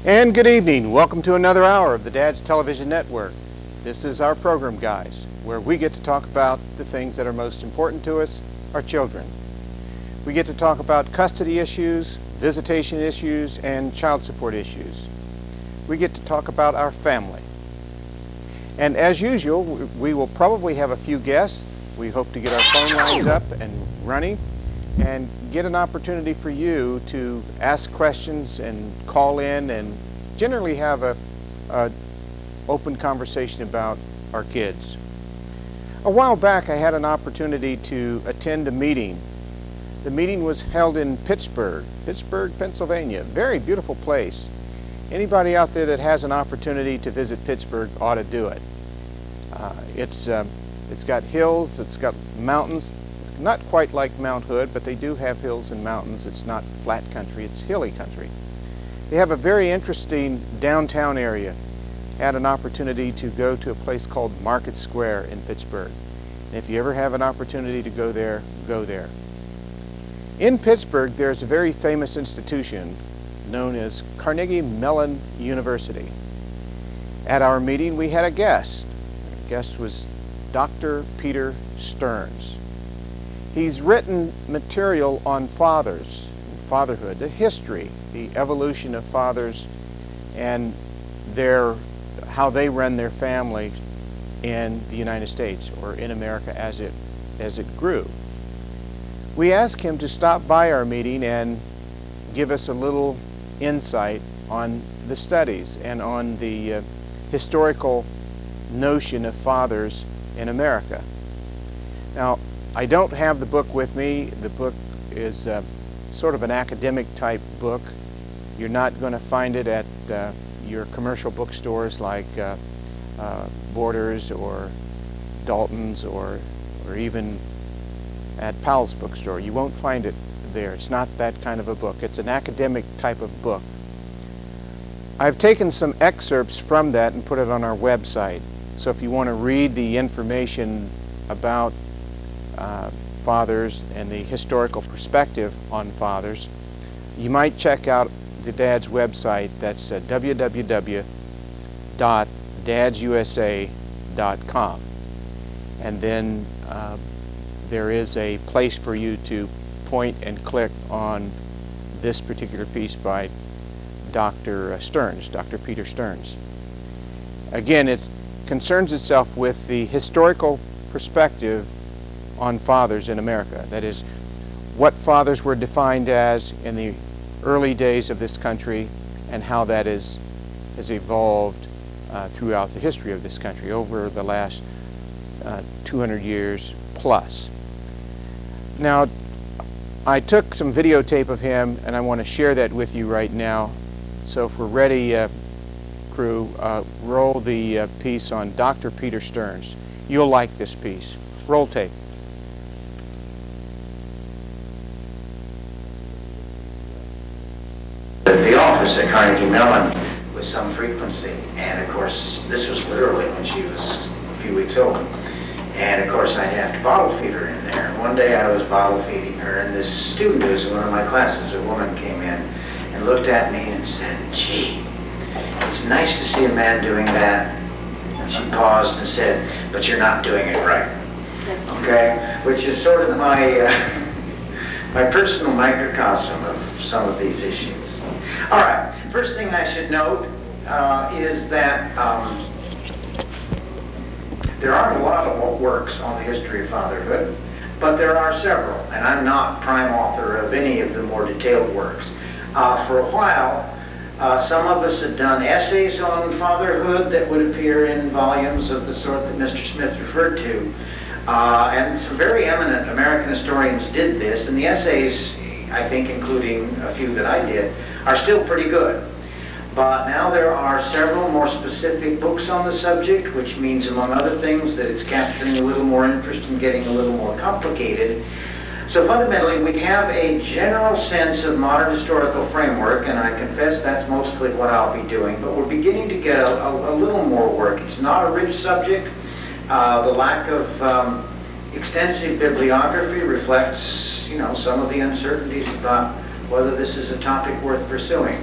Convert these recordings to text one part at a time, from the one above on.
And good evening. Welcome to another hour of the DADS Television Network. This is our program, guys, where we get to talk about the things that are most important to us, our children. We get to talk about custody issues, visitation issues, and child support issues. We get to talk about our family. And as usual, we will probably have a few guests. We hope to get our phone lines up and running and get an opportunity for you to ask questions and call in and generally have a open conversation about our kids. A while back I had an opportunity to attend a meeting. The meeting was held in Pittsburgh, Pennsylvania. Very beautiful place. Anybody out there that has an opportunity to visit Pittsburgh ought to do it. It's got hills, it's got mountains, not quite like Mount Hood, but they do have hills and mountains. It's not flat country, it's hilly country. They have a very interesting downtown area. Had an opportunity to go to a place called Market Square in Pittsburgh. And if you ever have an opportunity to go there, go there. In Pittsburgh, there's a very famous institution known as Carnegie Mellon University. At our meeting, we had a guest. The guest was Dr. Peter Stearns. He's written material on fathers, fatherhood, the history, the evolution of fathers, and how they run their family in the United States or in America as it grew. We asked him to stop by our meeting and give us a little insight on the studies and on the historical notion of fathers in America. Now, I don't have the book with me. The book is sort of an academic type book. You're not going to find it at your commercial bookstores like Borders or Dalton's or even at Powell's bookstore. You won't find it there. It's not that kind of a book. It's an academic type of book. I've taken some excerpts from that and put it on our website. So if you want to read the information about fathers and the historical perspective on fathers, you might check out the DADS website. That's www.dadsusa.com. And then there is a place for you to point and click on this particular piece by Dr. Stearns, Dr. Peter Stearns. Again, it concerns itself with the historical perspective on fathers in America. That is, what fathers were defined as in the early days of this country and how that has evolved throughout the history of this country over the last 200 years plus. Now, I took some videotape of him and I want to share that with you right now. So if we're ready, crew, roll the piece on Dr. Peter Stearns. You'll like this piece. Roll tape. The office at Carnegie Mellon with some frequency, and of course this was literally when she was a few weeks old, and of course I'd have to bottle feed her in there. One day I was bottle feeding her, and this student who was in one of my classes, a woman, came in and looked at me and said, "Gee, it's nice to see a man doing that." And she paused and said, "But you're not doing it right." Okay, which is sort of my my personal microcosm of some of these issues. All right, first thing I should note is that there aren't a lot of works on the history of fatherhood, but there are several, and I'm not prime author of any of the more detailed works. For a while, some of us had done essays on fatherhood that would appear in volumes of the sort that Mr. Smith referred to, and some very eminent American historians did this, and the essays, I think including a few that I did, are still pretty good. But now there are several more specific books on the subject, which means, among other things, that it's capturing a little more interest and getting a little more complicated. So fundamentally, we have a general sense of modern historical framework, and I confess that's mostly what I'll be doing, but we're beginning to get a little more work. It's not a rich subject. The lack of extensive bibliography reflects, some of the uncertainties about whether this is a topic worth pursuing.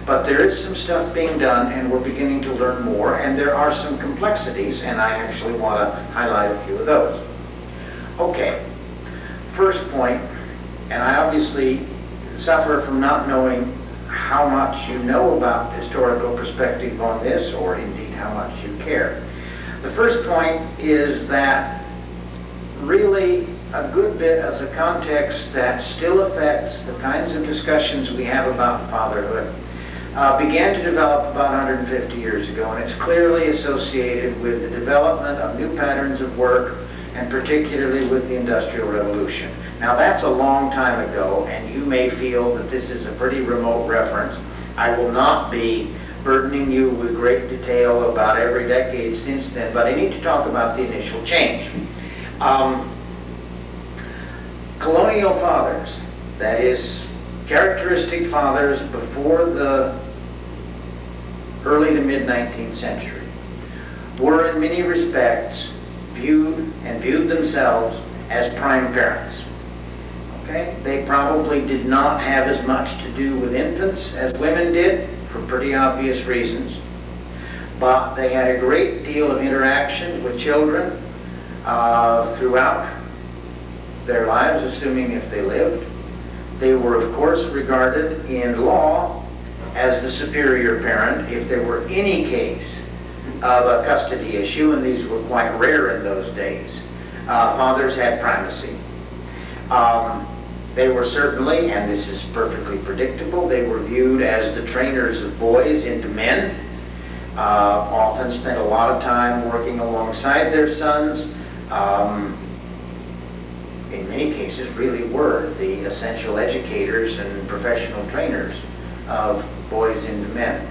But there is some stuff being done, and we're beginning to learn more, and there are some complexities, and I actually want to highlight a few of those. Okay, first point, and I obviously suffer from not knowing how much you know about historical perspective on this, or indeed how much you care. The first point is that really a good bit of the context that still affects the kinds of discussions we have about fatherhood began to develop about 150 years ago, and it's clearly associated with the development of new patterns of work, and particularly with the Industrial Revolution. Now that's a long time ago, and you may feel that this is a pretty remote reference. I will not be burdening you with great detail about every decade since then, but I need to talk about the initial change. Colonial fathers, that is, characteristic fathers before the early to mid-19th century, were in many respects viewed themselves as prime parents. Okay? They probably did not have as much to do with infants as women did, for pretty obvious reasons, but they had a great deal of interaction with children throughout their lives, assuming if they lived. They were, of course, regarded in law as the superior parent if there were any case of a custody issue, and these were quite rare in those days. Fathers had primacy. They were certainly, and this is perfectly predictable, they were viewed as the trainers of boys into men, often spent a lot of time working alongside their sons. In many cases really were the essential educators and professional trainers of boys into men.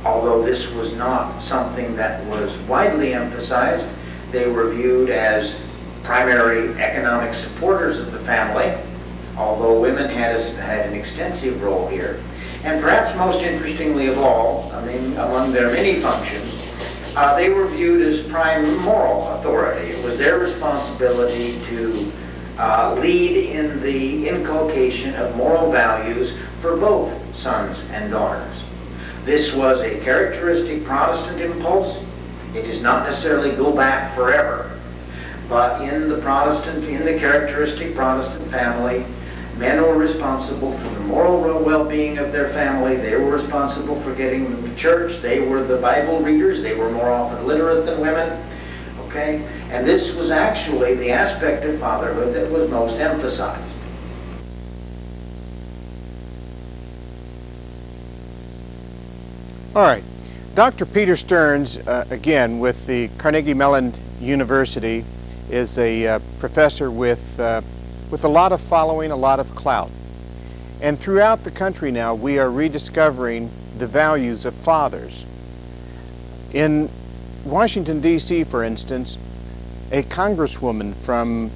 Although this was not something that was widely emphasized, they were viewed as primary economic supporters of the family, although women had an extensive role here. And perhaps most interestingly of all, among their many functions, they were viewed as prime moral authority. It was their responsibility to lead in the inculcation of moral values for both sons and daughters. This was a characteristic Protestant impulse. It does not necessarily go back forever, but in the characteristic Protestant family, men were responsible for the moral well-being of their family. They were responsible for getting them to church. They were the Bible readers. They were more often literate than women. Okay? And this was actually the aspect of fatherhood that was most emphasized. All right. Dr. Peter Stearns, again, with the Carnegie Mellon University, is a professor with a lot of following, a lot of clout. And throughout the country now, we are rediscovering the values of fathers. In Washington, D.C., for instance, a congresswoman from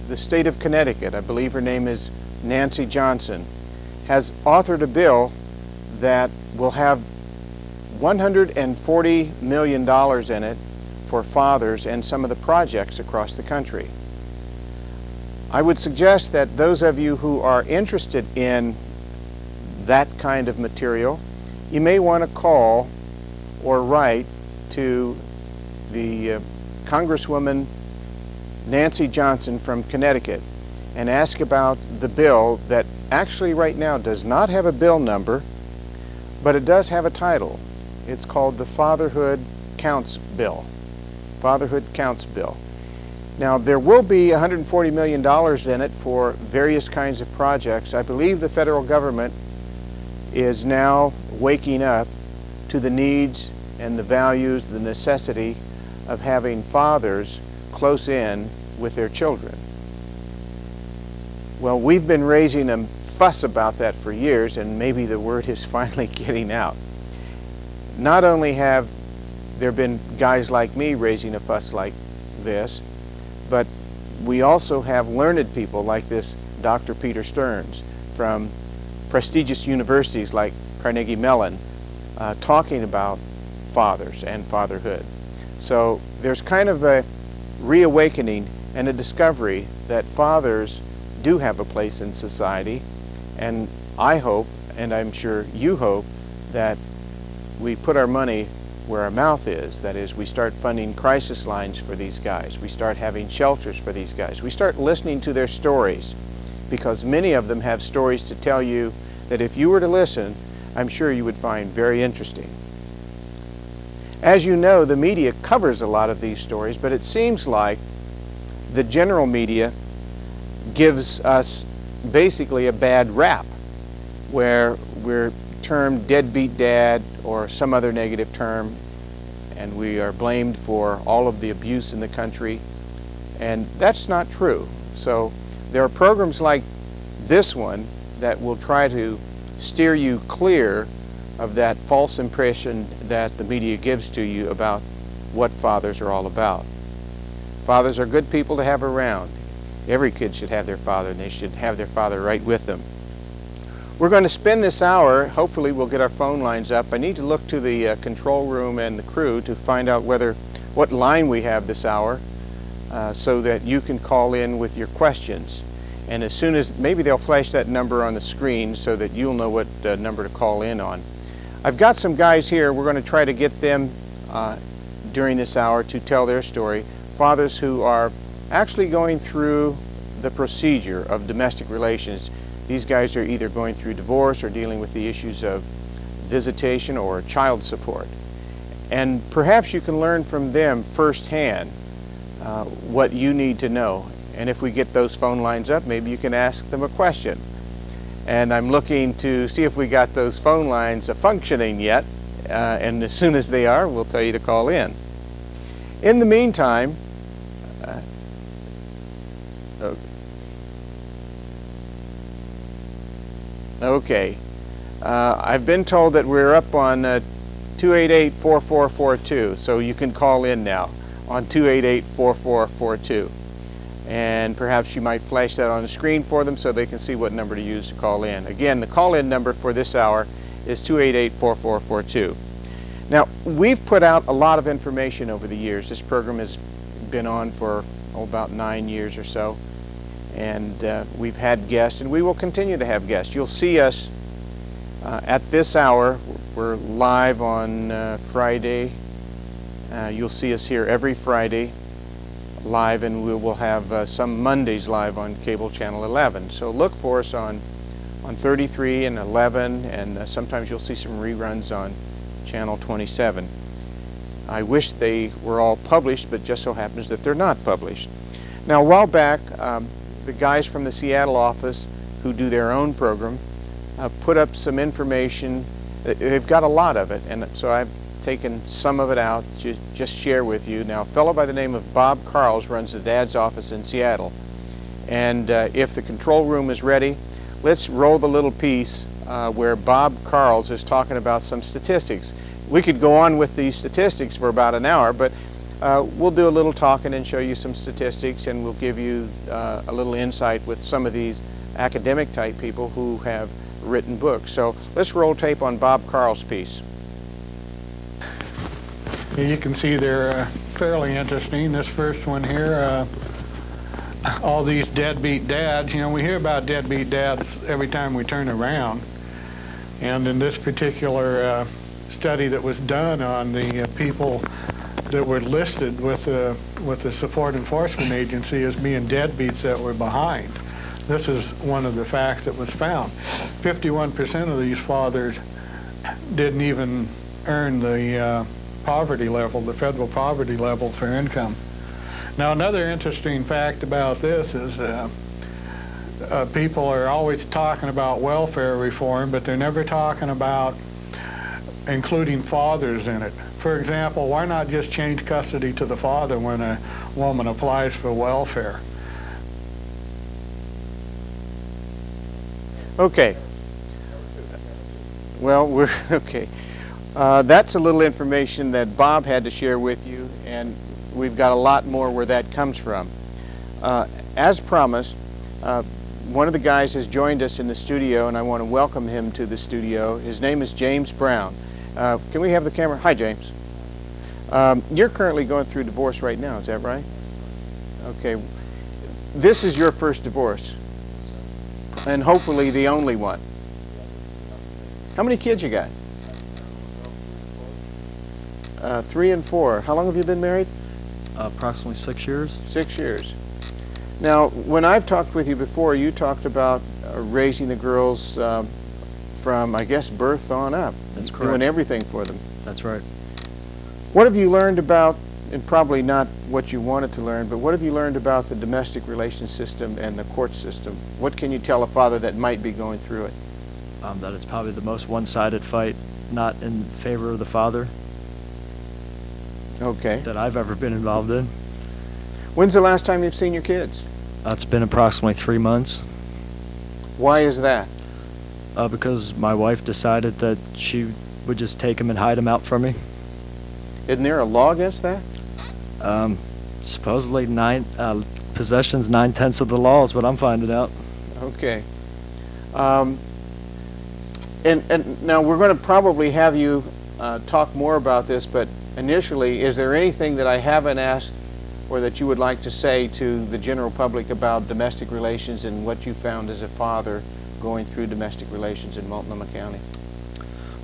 the state of Connecticut, I believe her name is Nancy Johnson, has authored a bill that will have $140 million in it for fathers and some of the projects across the country. I would suggest that those of you who are interested in that kind of material, you may want to call or write to the Congresswoman Nancy Johnson from Connecticut and ask about the bill that actually right now does not have a bill number, but it does have a title. It's called the Fatherhood Counts Bill. Fatherhood Counts Bill. Now, there will be $140 million in it for various kinds of projects. I believe the federal government is now waking up to the needs and the values, the necessity of having fathers close in with their children. Well, we've been raising a fuss about that for years, and maybe the word is finally getting out. Not only have there been guys like me raising a fuss like this, but we also have learned people like this Dr. Peter Stearns from prestigious universities like Carnegie Mellon talking about fathers and fatherhood. So there's kind of a reawakening and a discovery that fathers do have a place in society, and I hope, and I'm sure you hope, that we put our money where our mouth is. That is, we start funding crisis lines for these guys. We start having shelters for these guys. We start listening to their stories, because many of them have stories to tell you that if you were to listen, I'm sure you would find very interesting. As you know, the media covers a lot of these stories, but it seems like the general media gives us basically a bad rap, where we're termed deadbeat dad or some other negative term, and we are blamed for all of the abuse in the country, and that's not true. So there are programs like this one that will try to steer you clear of that false impression that the media gives to you about what fathers are all about. Fathers are good people to have around. Every kid should have their father, and they should have their father right with them. We're going to spend this hour, hopefully we'll get our phone lines up. I need to look to the control room and the crew to find out what line we have this hour, so that you can call in with your questions. And as soon as, maybe they'll flash that number on the screen so that you'll know what number to call in on. I've got some guys here. We're going to try to get them during this hour to tell their story. Fathers who are actually going through the procedure of domestic relations. These guys are either going through divorce or dealing with the issues of visitation or child support. And perhaps you can learn from them firsthand what you need to know. And if we get those phone lines up, maybe you can ask them a question. And I'm looking to see if we got those phone lines functioning yet. And as soon as they are, we'll tell you to call in. In the meantime, okay, I've been told that we're up on 288-4442, so you can call in now on 288-4442. And perhaps you might flash that on the screen for them so they can see what number to use to call in. Again, the call-in number for this hour is 288-4442. Now, we've put out a lot of information over the years. This program has been on for about 9 years or so. And we've had guests, and we will continue to have guests. You'll see us at this hour. We're live on Friday. You'll see us here every Friday live, and we will have some Mondays live on cable channel 11. So look for us on 33 and 11, and sometimes you'll see some reruns on channel 27. I wish they were all published, but just so happens that they're not published. Now, a while back, the guys from the Seattle office who do their own program put up some information. They've got a lot of it, and so I've taken some of it out to just share with you. Now, a fellow by the name of Bob Carls runs the DADS office in Seattle. And if the control room is ready, let's roll the little piece where Bob Carls is talking about some statistics. We could go on with these statistics for about an hour, but we'll do a little talking and show you some statistics, and we'll give you a little insight with some of these academic type people who have written books. So let's roll tape on Bob Carl's piece. You can see they're fairly interesting. This first one here, all these deadbeat dads. You know, we hear about deadbeat dads every time we turn around. And in this particular study that was done on the people that were listed with the Support Enforcement Agency as being deadbeats that were behind. This is one of the facts that was found. 51% of these fathers didn't even earn the poverty level, the federal poverty level for income. Now, another interesting fact about this is people are always talking about welfare reform, but they're never talking about including fathers in it. For example, why not just change custody to the father when a woman applies for welfare? Okay. Well, we're okay. That's a little information that Bob had to share with you, and we've got a lot more where that comes from. As promised, one of the guys has joined us in the studio, and I want to welcome him to the studio. His name is James Brown. Can we have the camera? Hi, James. You're currently going through divorce right now, is that right? Okay. This is your first divorce. And hopefully the only one. How many kids you got? 3 and 4. How long have you been married? Approximately 6 years. 6 years. Now, when I've talked with you before, you talked about raising the girls from, I guess, birth on up. That's correct. Doing everything for them. That's right. What have you learned about, and probably not what you wanted to learn, but what have you learned about the domestic relations system and the court system? What can you tell a father that might be going through it? That it's probably the most one-sided fight, not in favor of the father, Okay. that I've ever been involved in. When's the last time you've seen your kids? It's been approximately 3 months. Why is that? Because my wife decided that she would just take him and hide him out from me. Isn't there a law against that? Supposedly possession's 9/10 of the law is what I'm finding out. Okay. And now we're going to probably have you talk more about this, but initially, is there anything that I haven't asked or that you would like to say to the general public about domestic relations and what you found as a father going through domestic relations in Multnomah County?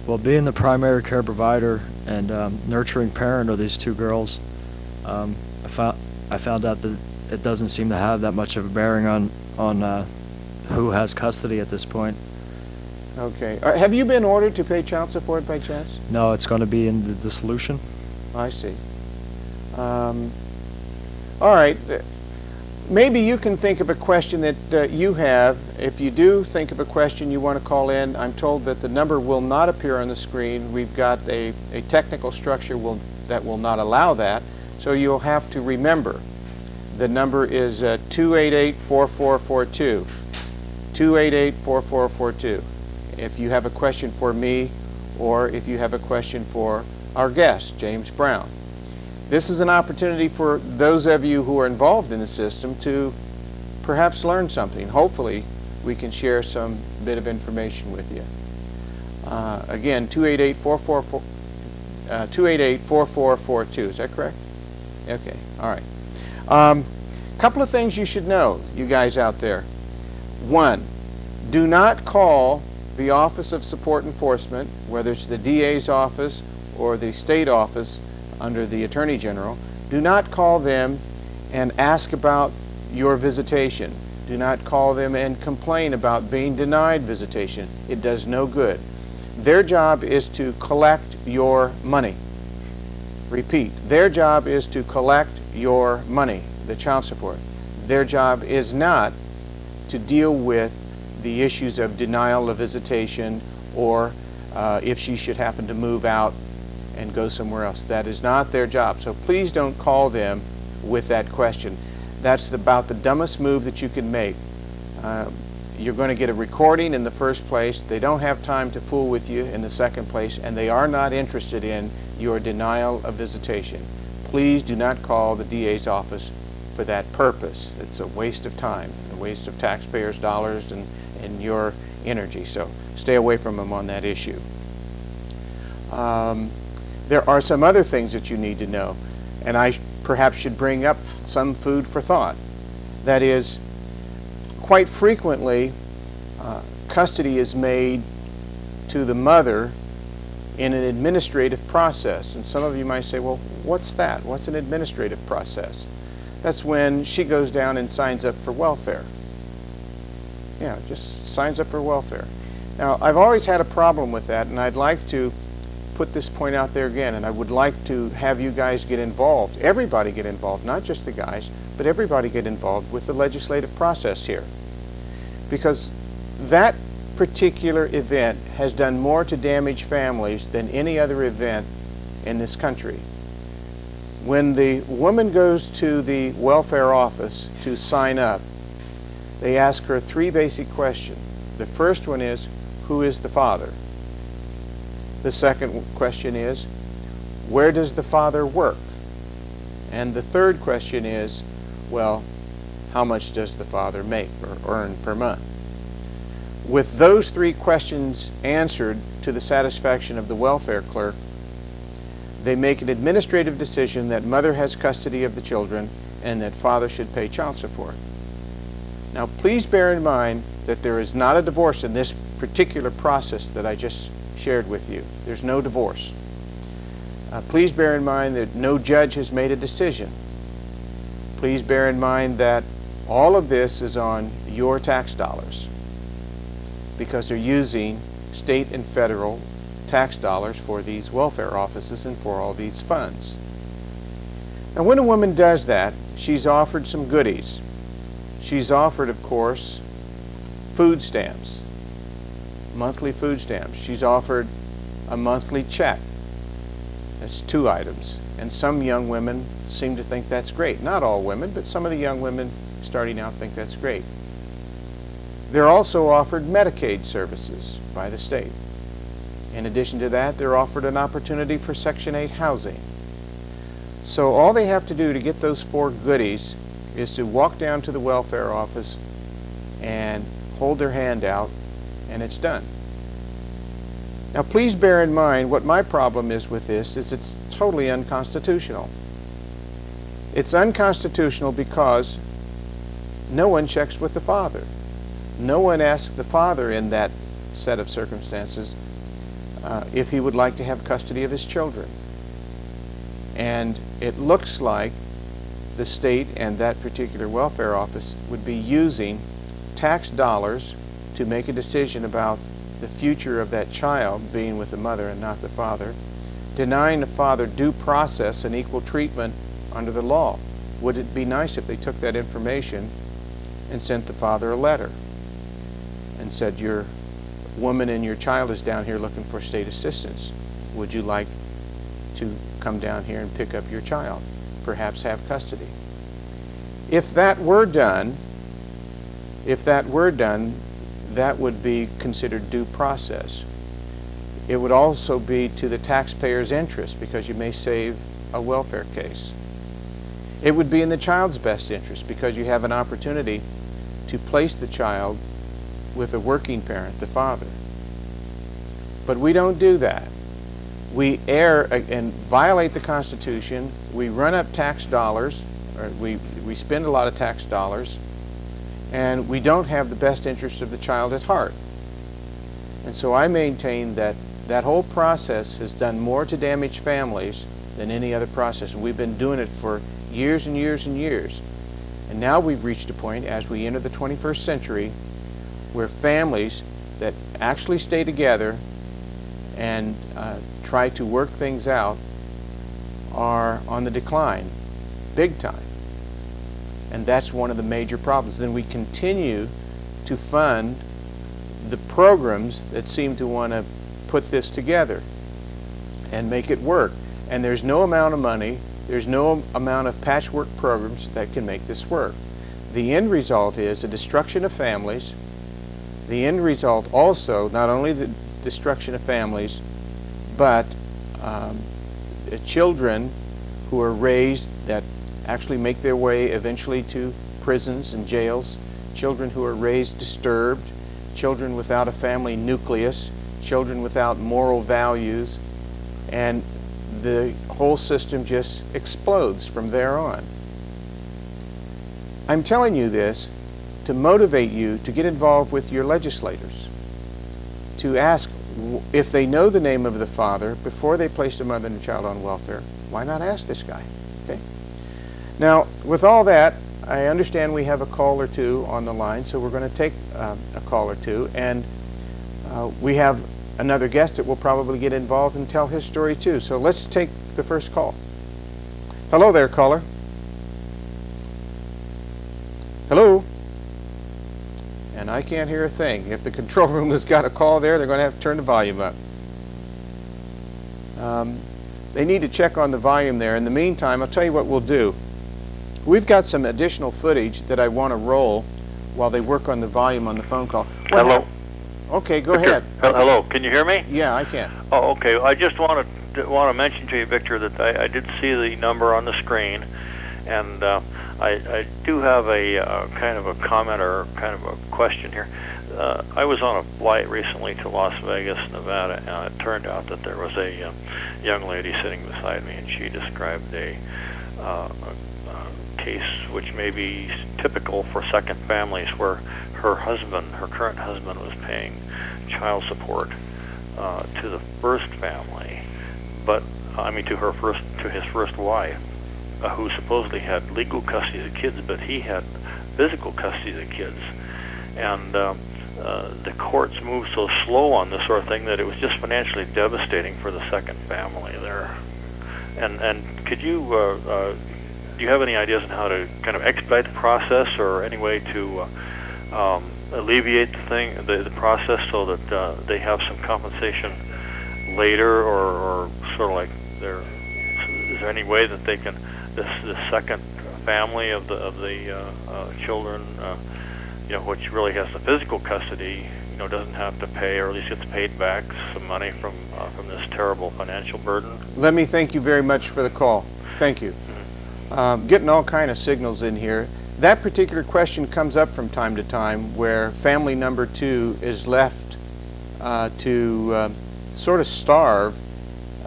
Well, being the primary care provider and nurturing parent of these 2 girls, I found out that it doesn't seem to have that much of a bearing on who has custody at this point. Okay. Have you been ordered to pay child support by chance? No, it's going to be in the dissolution. I see. All right. Maybe you can think of a question that you have. If you do think of a question you want to call in, I'm told that the number will not appear on the screen. We've got a technical structure that will not allow that, so you'll have to remember. The number is 288-4442. 288-4442. If you have a question for me, or if you have a question for our guest, James Brown. This is an opportunity for those of you who are involved in the system to perhaps learn something. Hopefully, we can share some bit of information with you. Again, 288-4442. Is that correct? Okay, all right. Couple of things you should know, you guys out there. 1, do not call the Office of Support Enforcement, whether it's the DA's office or the state office under the Attorney General. Do not call them and ask about your visitation. Do not call them and complain about being denied visitation. It does no good. Their job is to collect your money. Repeat, their job is to collect your money, the child support. Their job is not to deal with the issues of denial of visitation or if she should happen to move out and go somewhere else. That is not their job. So please don't call them with that question. That's about the dumbest move that you can make. You're going to get a recording in the first place. They don't have time to fool with you in the second place, and they are not interested in your denial of visitation. Please do not call the DA's office for that purpose. It's a waste of time, a waste of taxpayers' dollars and your energy. So stay away from them on that issue. There are some other things that you need to know, and I perhaps should bring up some food for thought. That is, quite frequently, custody is made to the mother in an administrative process. And some of you might say, well, what's that? What's an administrative process? That's when she goes down and signs up for welfare. Yeah, just signs up for welfare. Now, I've always had a problem with that, and I'd like to put this point out there again, and I would like to have you guys get involved, everybody get involved, not just the guys, but everybody get involved with the legislative process here. Because that particular event has done more to damage families than any other event in this country. When the woman goes to the welfare office to sign up, they ask her 3 basic questions. The first one is, who is the father? The second question is, where does the father work? And the third question is, well, how much does the father make or earn per month? With those 3 questions answered to the satisfaction of the welfare clerk, they make an administrative decision that mother has custody of the children and that father should pay child support. Now, please bear in mind that there is not a divorce in this particular process that I just shared with you. There's no divorce. Please bear in mind that no judge has made a decision. Please bear in mind that all of this is on your tax dollars because they're using state and federal tax dollars for these welfare offices and for all these funds. Now, when a woman does that, she's offered some goodies. She's offered, of course, food stamps, monthly food stamps. She's offered a monthly check. That's 2 items. And some young women seem to think that's great. Not all women, but some of the young women starting out think that's great. They're also offered Medicaid services by the state. In addition to that, they're offered an opportunity for Section 8 housing. So all they have to do to get those 4 goodies is to walk down to the welfare office and hold their hand out, and it's done. Now, please bear in mind what my problem is with this is it's totally unconstitutional. It's unconstitutional because no one checks with the father. No one asks the father in that set of circumstances if he would like to have custody of his children. And it looks like the state and that particular welfare office would be using tax dollars to make a decision about the future of that child being with the mother and not the father, denying the father due process and equal treatment under the law. Would it be nice if they took that information and sent the father a letter and said, your woman and your child is down here looking for state assistance. Would you like to come down here and pick up your child, perhaps have custody? If that were done, that would be considered due process. It would also be to the taxpayer's interest because you may save a welfare case. It would be in the child's best interest because you have an opportunity to place the child with a working parent, the father. But we don't do that. We err and violate the Constitution. We run up tax dollars, or we spend a lot of tax dollars, and we don't have the best interest of the child at heart. And so I maintain that that whole process has done more to damage families than any other process. And we've been doing it for years and years and years. And now we've reached a point as we enter the 21st century where families that actually stay together and try to work things out are on the decline, big time. And that's one of the major problems. Then we continue to fund the programs that seem to want to put this together and make it work. And there's no amount of money, there's no amount of patchwork programs that can make this work. The end result is a destruction of families. The end result also, not only the destruction of families, but children who are raised that actually make their way eventually to prisons and jails, children who are raised disturbed, children without a family nucleus, children without moral values, and the whole system just explodes from there on. I'm telling you this to motivate you to get involved with your legislators, to ask if they know the name of the father before they place a mother and a child on welfare. Why not ask this guy? Okay. Now, with all that, I understand we have a call or two on the line, so we're going to take a call or two, and we have another guest that will probably get involved and tell his story too. So let's take the first call. Hello there, caller. Hello? And I can't hear a thing. If the control room has got a call there, they're going to have to turn the volume up. They need to check on the volume there. In the meantime, I'll tell you what we'll do. We've got some additional footage that I want to roll while they work on the volume on the phone call. Hello? Okay, go ahead. Hello, can you hear me? Yeah, I can. Oh, okay. I just want to mention to you, Victor, that I did see the number on the screen, and I do have a kind of a comment or kind of a question here. I was on a flight recently to Las Vegas, Nevada, and it turned out that there was a young lady sitting beside me, and she described a case which may be typical for second families, where her current husband, was paying child support to the first family, but to his first wife, who supposedly had legal custody of the kids, but he had physical custody of the kids. And the courts moved so slow on this sort of thing that it was just financially devastating for the second family there. And could you, do you have any ideas on how to kind of expedite the process, or any way to alleviate the process, so that they have some compensation later, or sort of like is there any way that they can, this second family of the children, which really has the physical custody, doesn't have to pay, or at least gets paid back some money from this terrible financial burden? Let me thank you very much for the call. Thank you. Getting all kind of signals in here. That particular question comes up from time to time, where family number 2 is left to sort of starve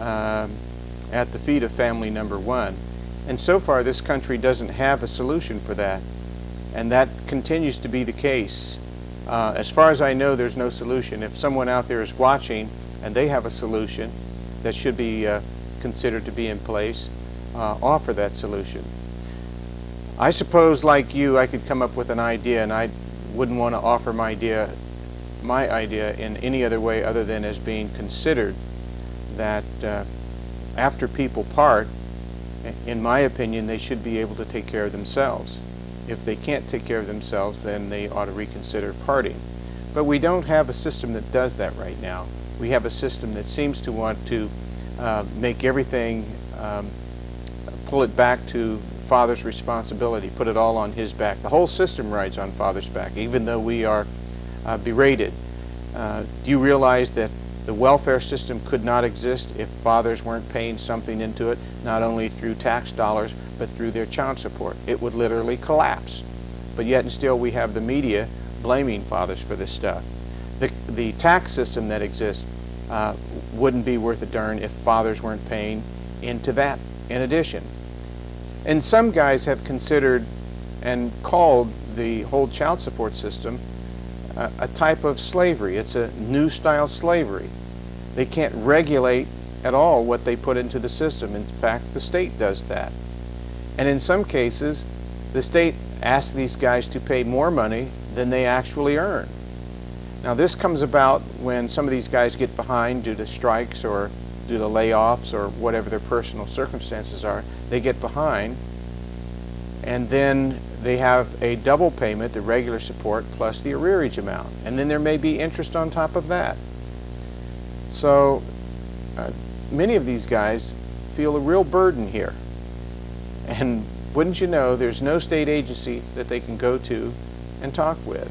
at the feet of family number 1. And so far this country doesn't have a solution for that, and that continues to be the case. As far as I know, there's no solution. If someone out there is watching and they have a solution that should be considered to be in place, offer that solution. I suppose, like you, I could come up with an idea, and I wouldn't want to offer my idea in any other way other than as being considered, that after people part, in my opinion, they should be able to take care of themselves. If they can't take care of themselves, then they ought to reconsider parting. But we don't have a system that does that right now. We have a system that seems to want to make everything, pull it back to father's responsibility, put it all on his back. The whole system rides on father's back, even though we are berated. Do you realize that the welfare system could not exist if fathers weren't paying something into it, not only through tax dollars, but through their child support? It would literally collapse. But yet and still we have the media blaming fathers for this stuff. The tax system that exists wouldn't be worth a darn if fathers weren't paying into that in addition. And some guys have considered and called the whole child support system a type of slavery. It's a new style slavery. They can't regulate at all what they put into the system. In fact, the state does that. And in some cases, the state asks these guys to pay more money than they actually earn. Now this comes about when some of these guys get behind due to strikes or due to layoffs or whatever their personal circumstances are. They get behind, and then they have a double payment, the regular support plus the arrearage amount. And then there may be interest on top of that. So many of these guys feel a real burden here. And wouldn't you know, there's no state agency that they can go to and talk with.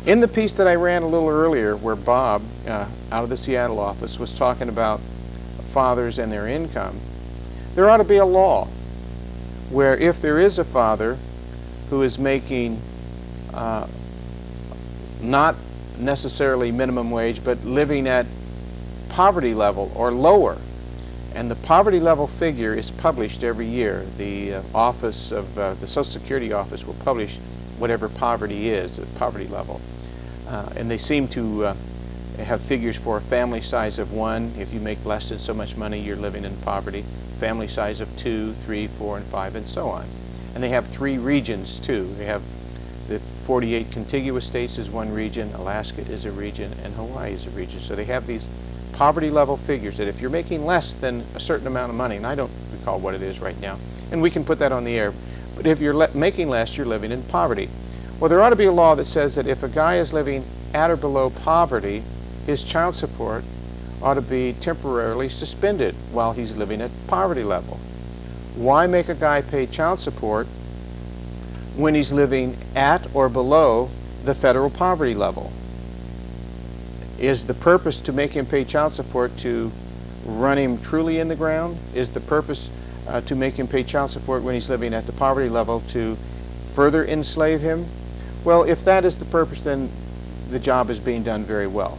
In the piece that I ran a little earlier, where Bob, out of the Seattle office, was talking about fathers and their income, there ought to be a law where if there is a father who is making not necessarily minimum wage, but living at poverty level or lower, and the poverty level figure is published every year. The office of the Social Security office will publish whatever poverty is, the poverty level. And they seem to have figures for a family size of 1. If you make less than so much money, you're living in poverty. Family size of 2, 3, 4, and 5, and so on. And they have 3 regions too. They have the 48 contiguous states is one region, Alaska is a region, and Hawaii is a region. So they have these poverty level figures that if you're making less than a certain amount of money, and I don't recall what it is right now, and we can put that on the air, but if you're making less, you're living in poverty. Well, there ought to be a law that says that if a guy is living at or below poverty, his child support ought to be temporarily suspended while he's living at poverty level. Why make a guy pay child support when he's living at or below the federal poverty level? Is the purpose to make him pay child support to run him truly in the ground? Is the purpose to make him pay child support when he's living at the poverty level to further enslave him? Well, if that is the purpose, then the job is being done very well.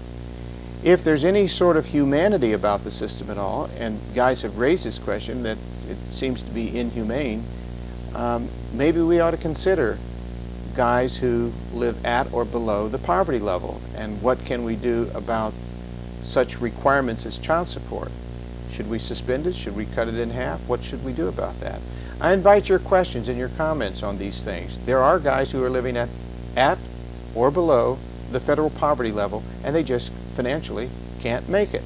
If there's any sort of humanity about the system at all, and guys have raised this question that it seems to be inhumane, maybe we ought to consider guys who live at or below the poverty level, and what can we do about such requirements as child support? Should we suspend it? Should we cut it in half? What should we do about that? I invite your questions and your comments on these things. There are guys who are living at or below the federal poverty level, and they just financially can't make it.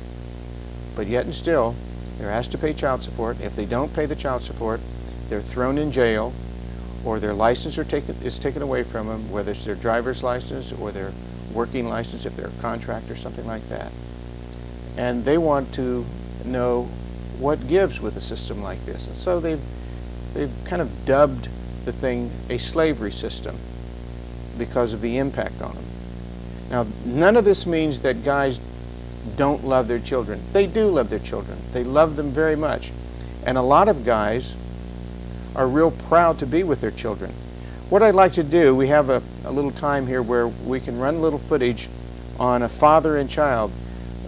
But yet and still, they're asked to pay child support. If they don't pay the child support, they're thrown in jail, or their license is taken away from them, whether it's their driver's license or their working license if they're a contractor, something like that. And they want to know what gives with a system like this. And so they've kind of dubbed the thing a slavery system because of the impact on them. Now, none of this means that guys don't love their children. They do love their children. They love them very much. And a lot of guys are real proud to be with their children. What I'd like to do, we have a little time here where we can run a little footage on a father and child.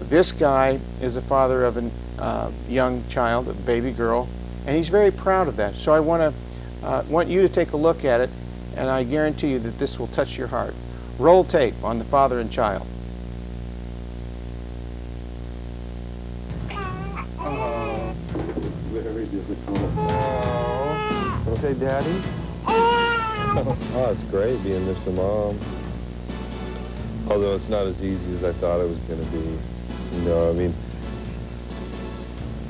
This guy is a father of a young child, a baby girl, and he's very proud of that. So I want you to take a look at it, and I guarantee you that this will touch your heart. Roll tape on the father and child. Very difficult. Okay, Daddy. Oh, it's great being Mr. Mom. Although it's not as easy as I thought it was going to be. You know, I mean,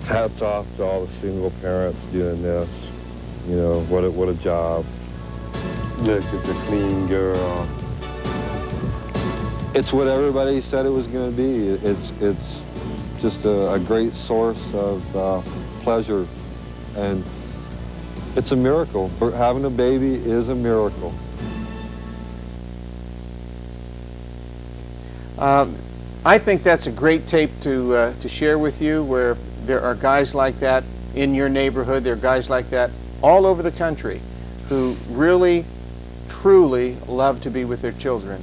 hats off to all the single parents doing this. You know, what a job. Look at the clean girl. It's what everybody said it was going to be. It's just a great source of pleasure, and it's a miracle. Having a baby is a miracle. I think that's a great tape to share with you, where there are guys like that in your neighborhood. There are guys like that all over the country who really, truly love to be with their children.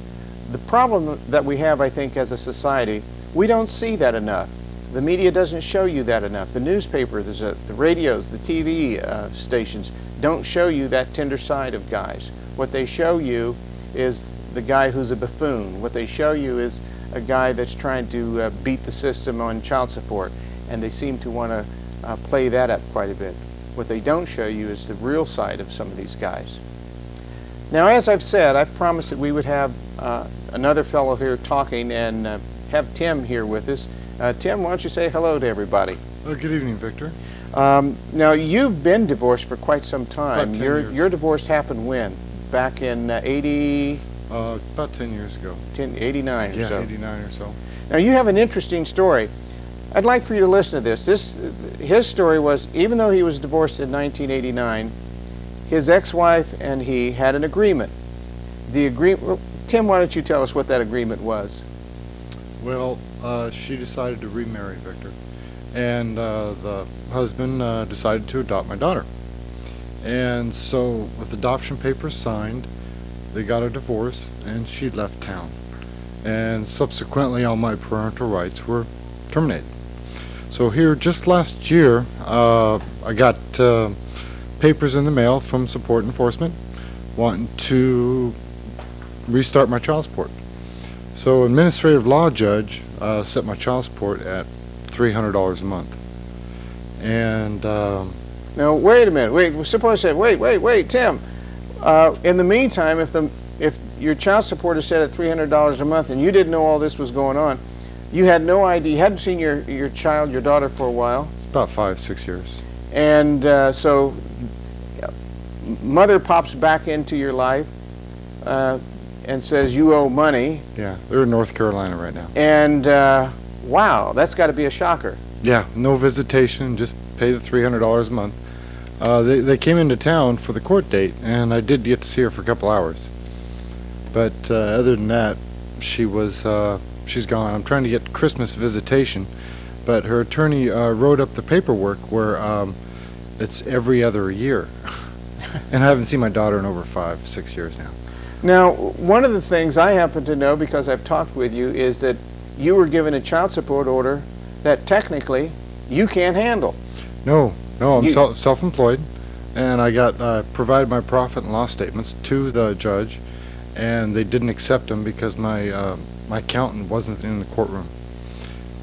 The problem that we have, I think, as a society, we don't see that enough. The media doesn't show you that enough. The newspaper, the radios, the TV stations don't show you that tender side of guys. What they show you is the guy who's a buffoon. What they show you is a guy that's trying to beat the system on child support, and they seem to want to play that up quite a bit. What they don't show you is the real side of some of these guys. Now, as I've said, I've promised that we would have another fellow here talking, and have Tim here with us. Tim, why don't you say hello to everybody? Good evening, Victor. Now, you've been divorced for quite some time. About 10 years. Your divorce happened when? Back in 80? About 10 years ago. 89 or so. Yeah, 89 or so. Now, you have an interesting story. I'd like for you to listen to this. His story was, even though he was divorced in 1989, his ex-wife and he had an agreement. The agreement. Well, Tim, why don't you tell us what that agreement was? Well, she decided to remarry Victor, and the husband decided to adopt my daughter. And so, with adoption papers signed, they got a divorce, and she left town. And subsequently, all my parental rights were terminated. So here, just last year, I got papers in the mail from support enforcement wanting to restart my child support. So administrative law judge set my child support at $300 a month. And Now, wait a minute. Wait, suppose I said, wait, Tim. In the meantime, if your child support is set at $300 a month and you didn't know all this was going on, you had no idea, you hadn't seen your daughter for a while. it's about 5-6 years. And so mother pops back into your life and says you owe money. Yeah, they're in North Carolina right now. And wow, that's got to be a shocker. Yeah, no visitation, just pay the $300 a month. They came into town for the court date, and I did get to see her for a couple hours. But other than that, she's gone. I'm trying to get Christmas visitation, but her attorney wrote up the paperwork where it's every other year. And I haven't seen my daughter in over 5-6 years now. Now, one of the things I happen to know, because I've talked with you, is that you were given a child support order that technically you can't handle. No, I'm self-employed. And I provided my profit and loss statements to the judge, and they didn't accept them because my accountant wasn't in the courtroom.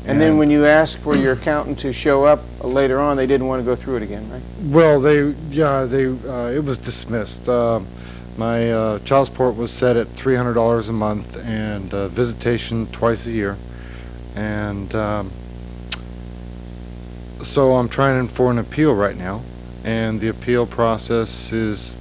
And then when you asked for your accountant to show up later on, they didn't want to go through it again, right? Well, it was dismissed. My child support was set at $300 a month and visitation twice a year. And so I'm trying for an appeal right now, and the appeal process is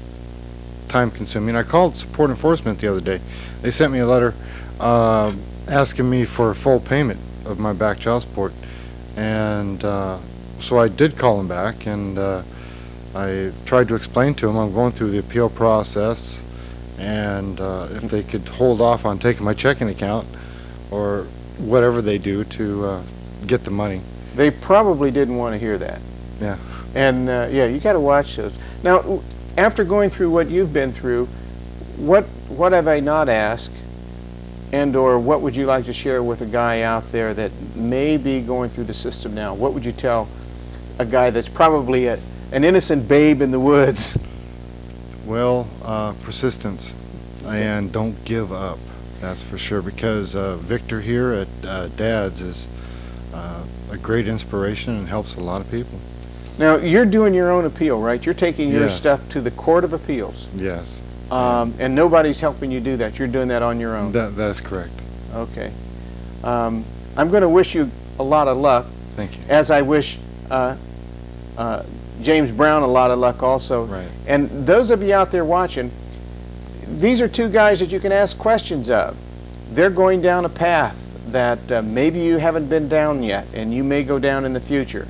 time-consuming. I called support enforcement the other day. They sent me a letter asking me for full payment of my back child support, and so I did call them back, and I tried to explain to them I'm going through the appeal process, and if they could hold off on taking my checking account or whatever they do to get the money. They probably didn't want to hear that. Yeah. And yeah, you got to watch those. Now, after going through what you've been through, what have I not asked, and or what would you like to share with a guy out there that may be going through the system now? What would you tell a guy that's probably an innocent babe in the woods? Well, persistence, and don't give up. That's for sure, because Victor here at DADS is a great inspiration and helps a lot of people. Now, you're doing your own appeal, right? You're taking your Yes. stuff to the Court of Appeals. Yes. And nobody's helping you do that. You're doing that on your own. That is correct. Okay. I'm going to wish you a lot of luck, Thank you. as I wish James Brown a lot of luck also. Right. And those of you out there watching, these are two guys that you can ask questions of. They're going down a path that maybe you haven't been down yet, and you may go down in the future.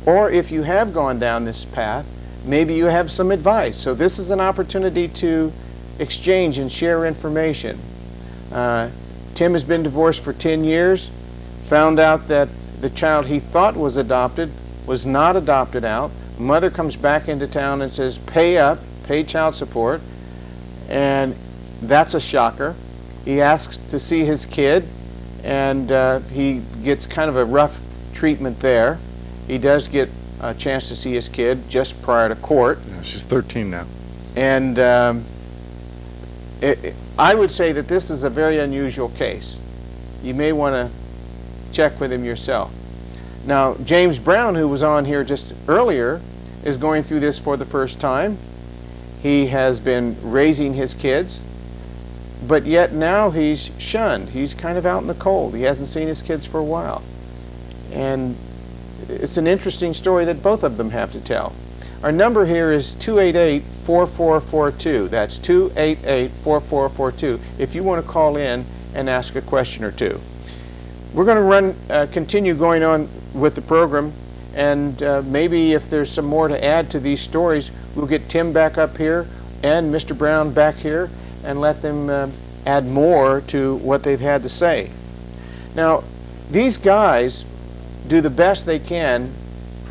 Or if you have gone down this path, maybe you have some advice. So this is an opportunity to exchange and share information. Tim has been divorced for 10 years, found out that the child he thought was adopted was not adopted out. Mother comes back into town and says, pay up, pay child support, and that's a shocker. He asks to see his kid, and he gets kind of a rough treatment there. He does get a chance to see his kid just prior to court. Yeah, she's 13 now. And I would say that this is a very unusual case. You may want to check with him yourself. Now, James Brown, who was on here just earlier, is going through this for the first time. He has been raising his kids, but yet now he's shunned. He's kind of out in the cold. He hasn't seen his kids for a while. And it's an interesting story that both of them have to tell. Our number here is 288-4442. That's 288-4442 if you want to call in and ask a question or two. We're going to continue going on with the program, and maybe if there's some more to add to these stories, we'll get Tim back up here and Mr. Brown back here and let them add more to what they've had to say. Now, these guys do the best they can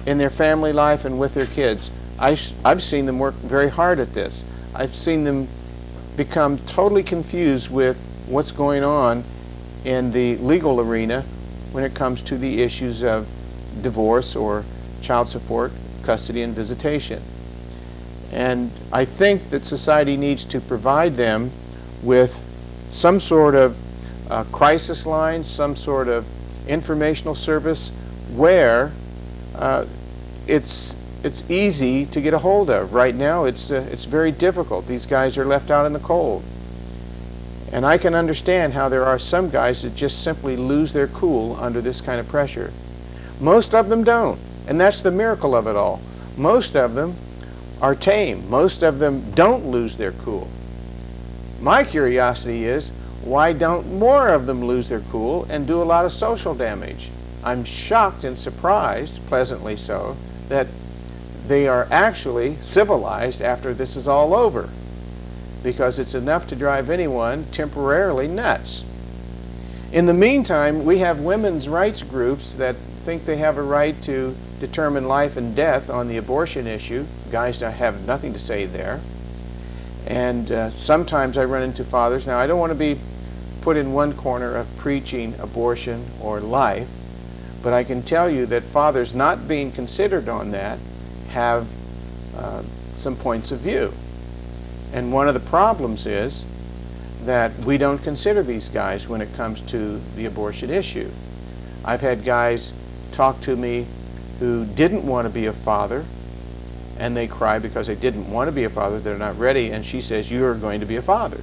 in their family life and with their kids. I've seen them work very hard at this. I've seen them become totally confused with what's going on in the legal arena when it comes to the issues of divorce or child support, custody, and visitation. And I think that society needs to provide them with some sort of crisis line, some sort of informational service where it's easy to get a hold of. Right now it's very difficult. These guys are left out in the cold. And I can understand how there are some guys that just simply lose their cool under this kind of pressure. Most of them don't, and that's the miracle of it all. Most of them are tame. Most of them don't lose their cool. My curiosity is, why don't more of them lose their cool and do a lot of social damage? I'm shocked and surprised, pleasantly so, that they are actually civilized after this is all over, because it's enough to drive anyone temporarily nuts. In the meantime, we have women's rights groups that think they have a right to determine life and death on the abortion issue. Guys have nothing to say there. And sometimes I run into fathers. Now, I don't want to be put in one corner of preaching abortion or life, but I can tell you that fathers not being considered on that have some points of view. And one of the problems is that we don't consider these guys when it comes to the abortion issue. I've had guys talk to me who didn't want to be a father, and they cry because they didn't want to be a father, they're not ready, and she says, you're going to be a father.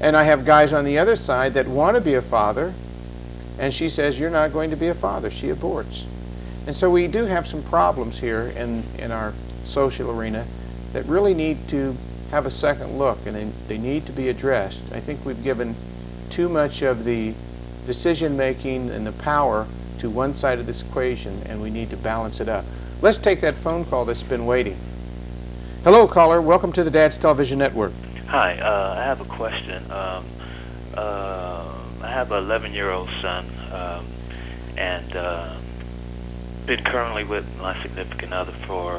And I have guys on the other side that want to be a father, and she says, you're not going to be a father. She aborts. And so we do have some problems here in our social arena that really need to have a second look, and they need to be addressed. I think we've given too much of the decision-making and the power to one side of this equation, and we need to balance it up. Let's take that phone call that's been waiting. Hello, caller. Welcome to the DADS Television Network. Hi, I have a question. I have an 11-year-old son, and been currently with my significant other for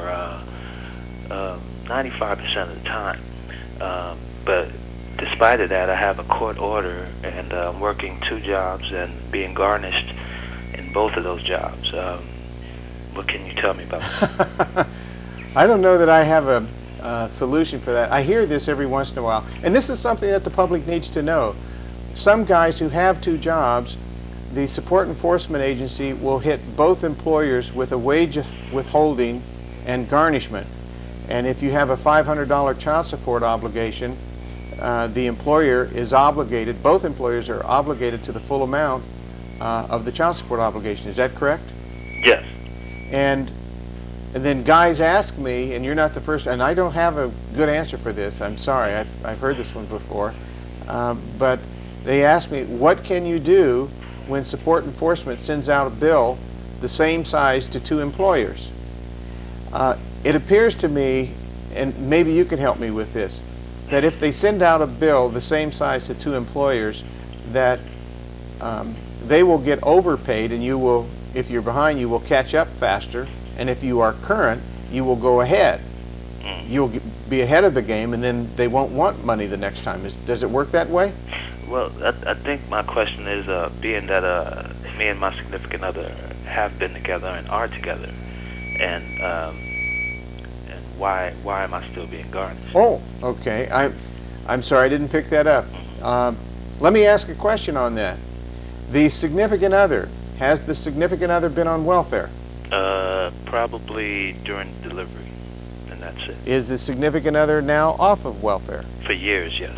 95% of the time. But despite of that, I have a court order, and I'm working 2 jobs and being garnished in both of those jobs. What can you tell me about that? I don't know that I have a solution for that. I hear this every once in a while, and this is something that the public needs to know. Some guys who have 2 jobs, the Support Enforcement Agency will hit both employers with a wage withholding and garnishment. And if you have a $500 child support obligation, the employer is obligated, both employers are obligated to the full amount of the child support obligation. Is that correct? Yes. And then guys ask me, and you're not the first, and I don't have a good answer for this, I'm sorry, I've heard this one before, but they ask me, what can you do when Support Enforcement sends out a bill the same size to 2 employers? It appears to me, and maybe you can help me with this, that if they send out a bill the same size to 2 employers, that they will get overpaid, and you will, if you're behind, you will catch up faster, and if you are current, you will go ahead. You'll be ahead of the game, and then they won't want money the next time. Does it work that way? Well, I think my question is, being that me and my significant other have been together and are together, and why am I still being garnished? Oh, okay. I'm sorry, I didn't pick that up. Let me ask a question on that. The significant other, has the significant other been on welfare? Probably during delivery, and that's it. Is the significant other now off of welfare? For years, yes.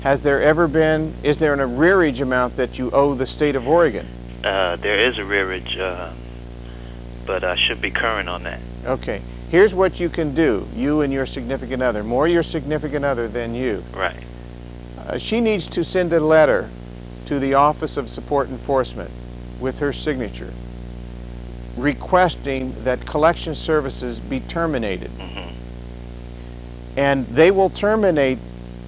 Has there ever been, is there an arrearage amount that you owe the state of Oregon? There is a arrearage, but I should be current on that. Okay. Here's what you can do, you and your significant other, more your significant other than you. Right. She needs to send a letter to the Office of Support Enforcement with her signature requesting that collection services be terminated. And they will terminate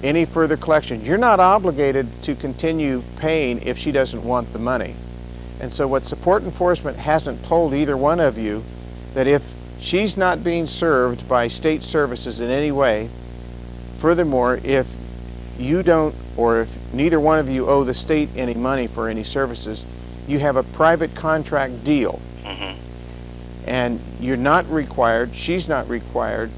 any further collections. You're not obligated to continue paying if she doesn't want the money. And so what Support Enforcement hasn't told either one of you, that if she's not being served by state services in any way, furthermore, if you don't, or if neither one of you owe the state any money for any services, you have a private contract deal. And you're not required, she's not required,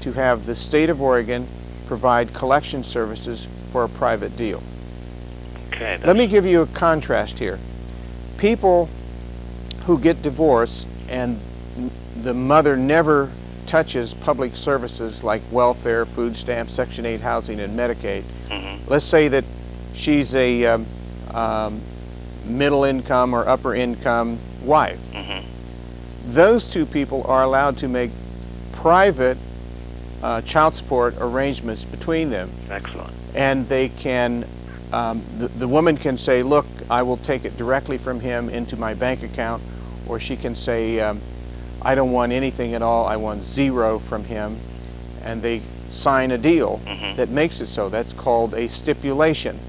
to have the state of Oregon provide collection services for a private deal. Okay. Let me give you a contrast here. People who get divorced and the mother never touches public services like welfare, food stamps, Section 8 housing, and Medicaid. Let's say that she's a middle income or upper income wife. Those 2 people are allowed to make private child support arrangements between them. Excellent. And they can, the woman can say, look, I will take it directly from him into my bank account, or she can say, I don't want anything at all, I want 0 from him, and they sign a deal that makes it so. That's called a stipulation.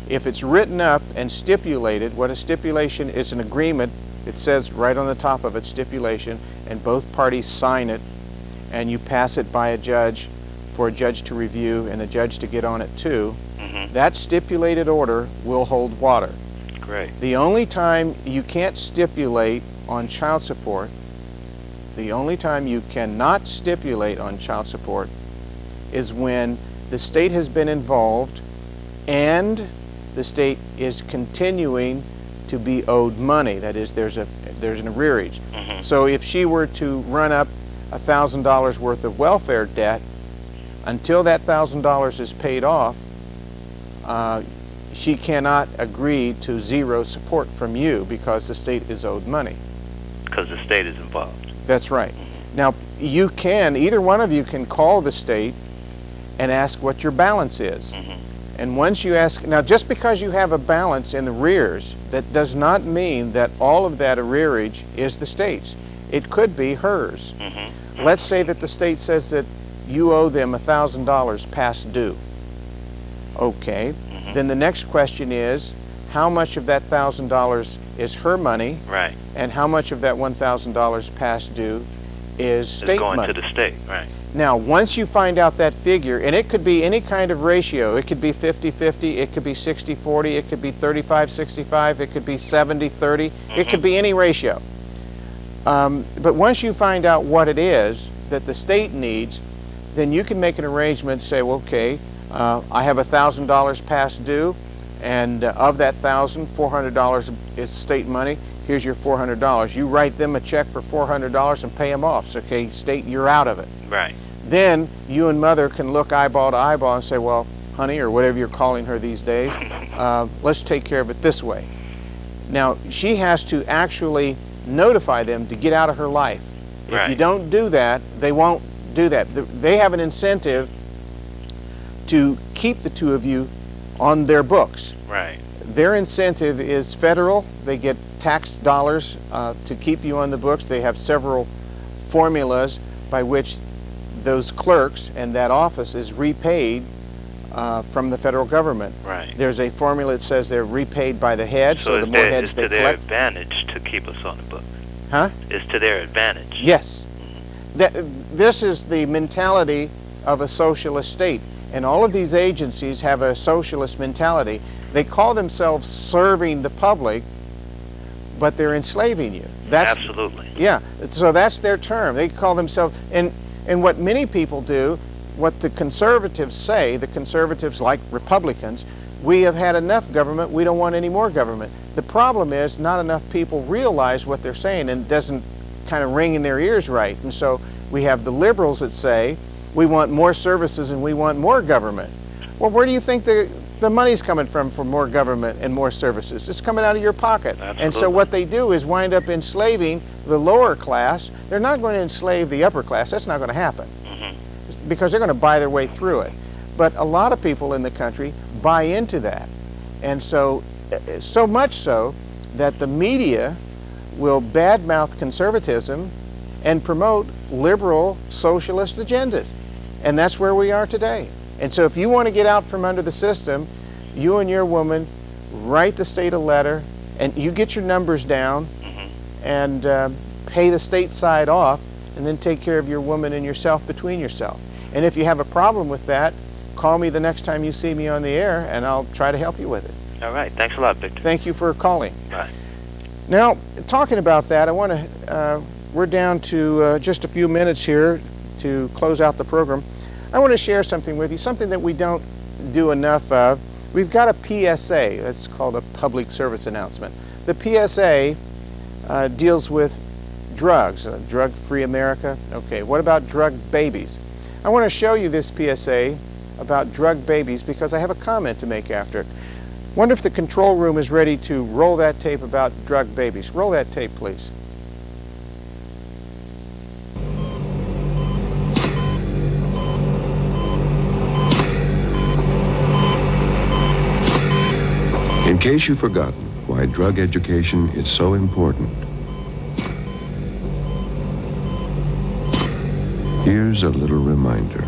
If it's written up and stipulated, what a stipulation is, an agreement, it says right on the top of it, stipulation, and both parties sign it, and you pass it by a judge for a judge to review and the judge to get on it too. That stipulated order will hold water. Great. The only time you can't stipulate on child support The only time you cannot stipulate on child support is when the state has been involved and the state is continuing to be owed money. That is, there's an arrearage. So if she were to run up $1,000 worth of welfare debt, until that $1,000 is paid off, she cannot agree to zero support from you because the state is owed money. Because the state is involved. That's right. Now, you can, either one of you can call the state and ask what your balance is. And once you ask, now just because you have a balance in the arrears, that does not mean that all of that arrearage is the state's. It could be hers. Let's say that the state says that you owe them $1,000 past due. Okay, then the next question is, how much of that $1,000 is her money? Right. And how much of that $1,000 past due is state It's going money? to the state, right. Now, once you find out that figure, and it could be any kind of ratio, it could be 50-50, it could be 60-40, it could be 35-65, it could be 70-30, it could be any ratio. But once you find out what it is that the state needs, then you can make an arrangement to say, well, okay, I have $1,000 past due, and of that $1,000, $400 is state money. Here's your $400. You write them a check for $400 and pay them off. So, okay, state, you're out of it. Right. Then you and mother can look eyeball to eyeball and say, well, honey, or whatever you're calling her these days, let's take care of it this way. Now, she has to actually notify them to get out of her life. If you don't do that, they won't do that. They have an incentive to keep the two of you on their books. Right. Their incentive is federal. They get tax dollars to keep you on the books. They have several formulas by which those clerks and that office is repaid from the federal government. Right. There's a formula that says they're repaid by the head, so the more heads they collect. It's to their collect. advantage to keep us on the book. Huh? It's to their advantage. Yes. This is the mentality of a socialist state. And all of these agencies have a socialist mentality. They call themselves serving the public, but they're enslaving you. Absolutely. Yeah, so that's their term. They call themselves, and what many people do, what the conservatives say, the conservatives like Republicans, we have had enough government, we don't want any more government. The problem is not enough people realize what they're saying, and it doesn't kind of ring in their ears right. And so we have the liberals that say, we want more services and we want more government. Well, where do you think the money's coming from for more government and more services? It's coming out of your pocket. Absolutely. And so what they do is wind up enslaving the lower class. They're not going to enslave the upper class. That's not going to happen because they're going to buy their way through it. But a lot of people in the country buy into that. And so much so that the media will badmouth conservatism and promote liberal socialist agendas. And that's where we are today. And so if you want to get out from under the system, you and your woman write the state a letter, and you get your numbers down and pay the state side off, and then take care of your woman and yourself between yourself. And if you have a problem with that, call me the next time you see me on the air, and I'll try to help you with it. All right. Thanks a lot, Victor. Thank you for calling. Bye. Now, talking about that, I want to, we're down to just a few minutes here to close out the program. I want to share something with you, something that we don't do enough of. We've got a PSA, that's called a public service announcement. The PSA deals with drugs, drug-free America. Okay, what about drug babies? I want to show you this PSA about drug babies because I have a comment to make after it. Wonder if the control room is ready to roll that tape about drug babies. Roll that tape, please. In case you've forgotten why drug education is so important, here's a little reminder.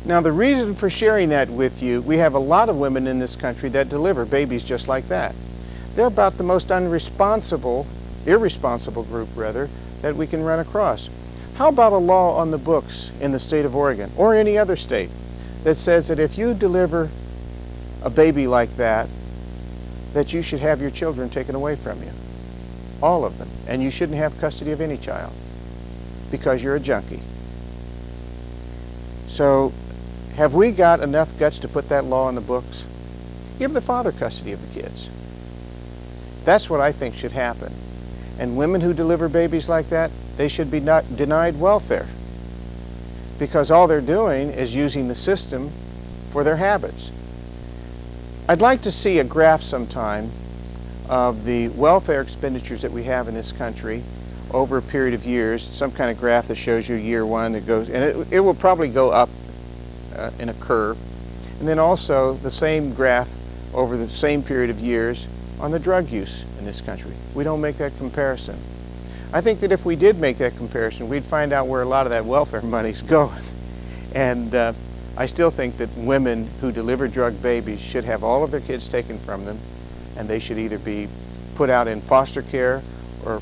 Now, the reason for sharing that with you, we have a lot of women in this country that deliver babies just like that. They're about the most irresponsible group, rather, that we can run across. How about a law on the books in the state of Oregon or any other state that says that if you deliver a baby like that, that you should have your children taken away from you, all of them, and you shouldn't have custody of any child because you're a junkie. So have we got enough guts to put that law in the books? Give the father custody of the kids. That's what I think should happen. And women who deliver babies like that, they should be not denied welfare, because all they're doing is using the system for their habits. I'd like to see a graph sometime of the welfare expenditures that we have in this country over a period of years, some kind of graph that shows you year one that goes, and it will probably go up in a curve, and then also the same graph over the same period of years on the drug use in this country. We don't make that comparison. I think that if we did make that comparison, we'd find out where a lot of that welfare money's going. And I still think that women who deliver drug babies should have all of their kids taken from them, and they should either be put out in foster care, or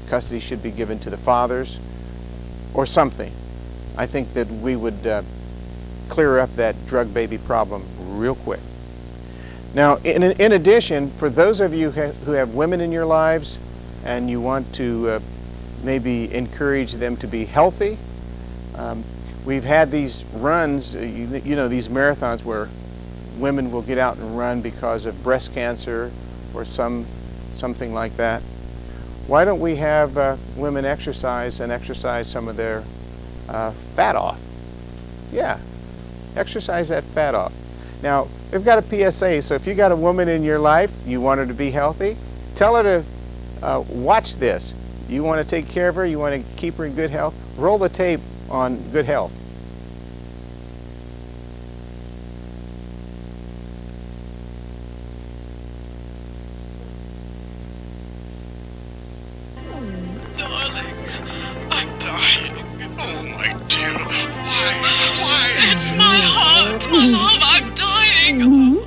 custody should be given to the fathers, or something. I think that we would clear up that drug baby problem real quick. Now, in addition, for those of you who have women in your lives and you want to maybe encourage them to be healthy, we've had these runs, you know, these marathons where women will get out and run because of breast cancer or something like that. Why don't we have women exercise and exercise some of their fat off? Yeah, exercise that fat off. Now, we've got a PSA, so if you got a woman in your life, you want her to be healthy, tell her to watch this. You want to take care of her, you want to keep her in good health, roll the tape on good health. Darling, I'm dying. Oh, my dear, why? It's my heart, my love, I'm dying.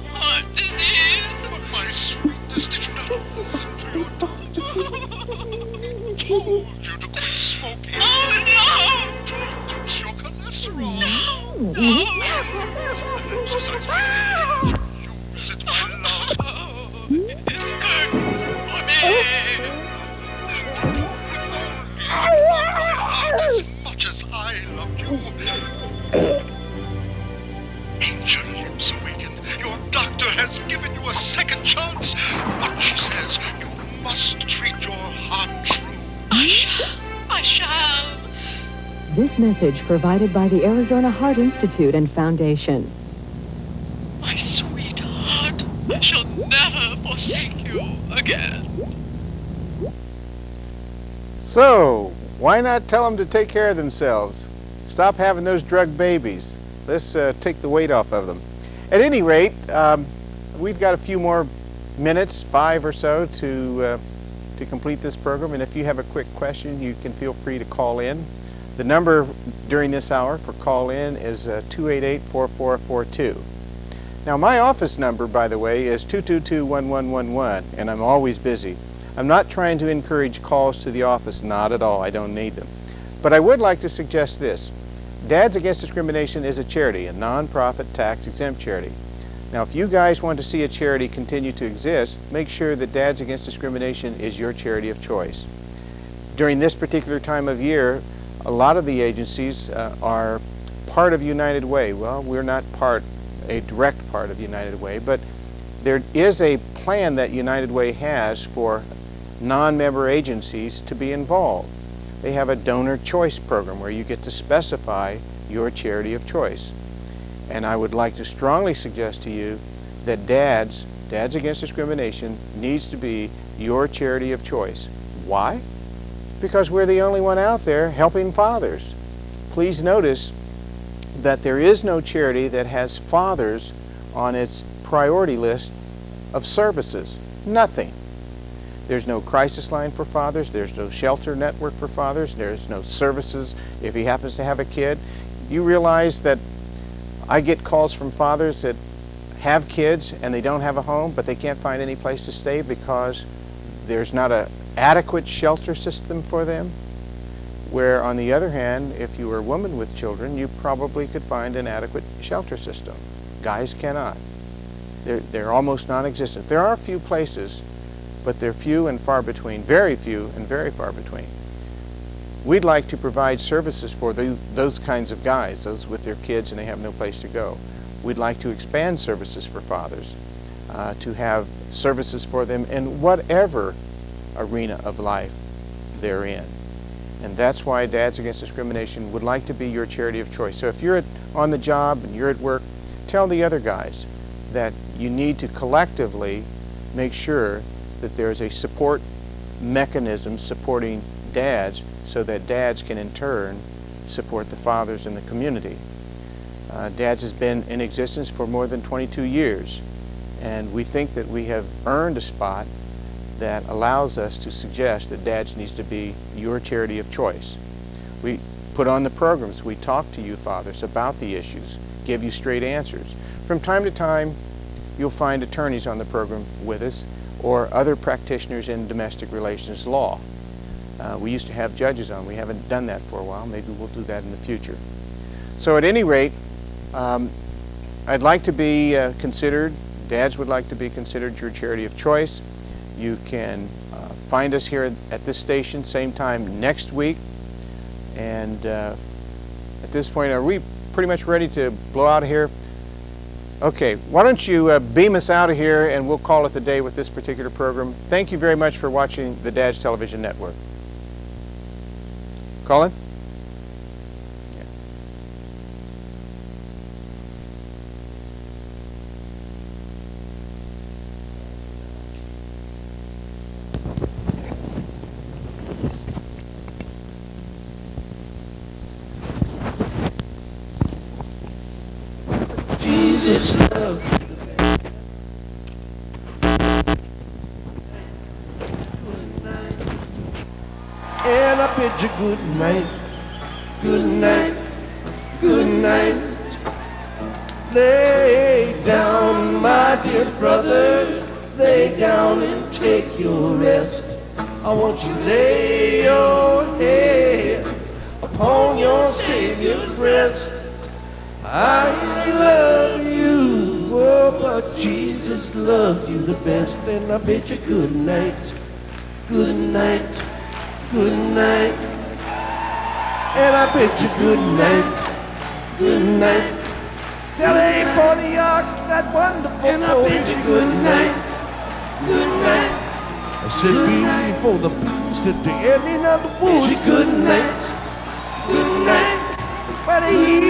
Heart disease. But my sweetest, did you not listen to your doctor? Told you to quit smoking. Oh, no. To reduce your cholesterol. No. Exercise my use it, my love. Oh, it's good for me. As much as I love you. Angel lips awaken. Your doctor has given you a second chance, but she says you must treat your heart true. I shall. This message provided by the Arizona Heart Institute and Foundation. My sweetheart, I shall never forsake you again. So, why not tell them to take care of themselves? Stop having those drug babies. Let's take the weight off of them. At any rate, we've got a few more minutes, 5 or so, to complete this program. And if you have a quick question, you can feel free to call in. The number during this hour for call in is 288-4442. Now, my office number, by the way, is 222-1111, and I'm always busy. I'm not trying to encourage calls to the office, not at all. I don't need them. But I would like to suggest this. Dads Against Discrimination is a charity, a non-profit, tax-exempt charity. Now, if you guys want to see a charity continue to exist, make sure that Dads Against Discrimination is your charity of choice. During this particular time of year, a lot of the agencies are part of United Way. Well, we're not a direct part of United Way, but there is a plan that United Way has for non-member agencies to be involved. They have a donor choice program where you get to specify your charity of choice. And I would like to strongly suggest to you that Dads Against Discrimination needs to be your charity of choice. Why? Because we're the only one out there helping fathers. Please notice that there is no charity that has fathers on its priority list of services. Nothing. There's no crisis line for fathers. There's no shelter network for fathers. There's no services if he happens to have a kid. You realize that I get calls from fathers that have kids and they don't have a home, but they can't find any place to stay because there's not an adequate shelter system for them. Where, on the other hand, if you were a woman with children, you probably could find an adequate shelter system. Guys cannot. They're almost non-existent. There are a few places, but they're few and far between, very few and very far between. We'd like to provide services for those kinds of guys, those with their kids and they have no place to go. We'd like to expand services for fathers, to have services for them in whatever arena of life they're in. And that's why Dads Against Discrimination would like to be your charity of choice. So if you're on the job and you're at work, tell the other guys that you need to collectively make sure that there's a support mechanism supporting dads so that dads can in turn support the fathers in the community. DADS has been in existence for more than 22 years, and we think that we have earned a spot that allows us to suggest that DADS needs to be your charity of choice. We put on the programs, we talk to you fathers about the issues, give you straight answers. From time to time, you'll find attorneys on the program with us or other practitioners in domestic relations law. We used to have judges on. We haven't done that for a while. Maybe we'll do that in the future. So at any rate, I'd like to be considered, dads would like to be considered your charity of choice. You can find us here at this station same time next week. And at this point, are we pretty much ready to blow out of here? Okay, why don't you beam us out of here and we'll call it the day with this particular program. Thank you very much for watching the DADS Television Network. Colin? Jesus love. And I bid you good night, good night, good night. Lay down, my dear brothers, lay down and take your rest. I want you to lay your head upon your Savior's breast. I love you, oh, but Jesus loves you the best. And I bid you good night, good night, good night. And I bid you good night, good night. Tell A for the ark, that wonderful. And I bid you good night, good night. I said be for the beast at the ending of the woods. Good night, good night. But he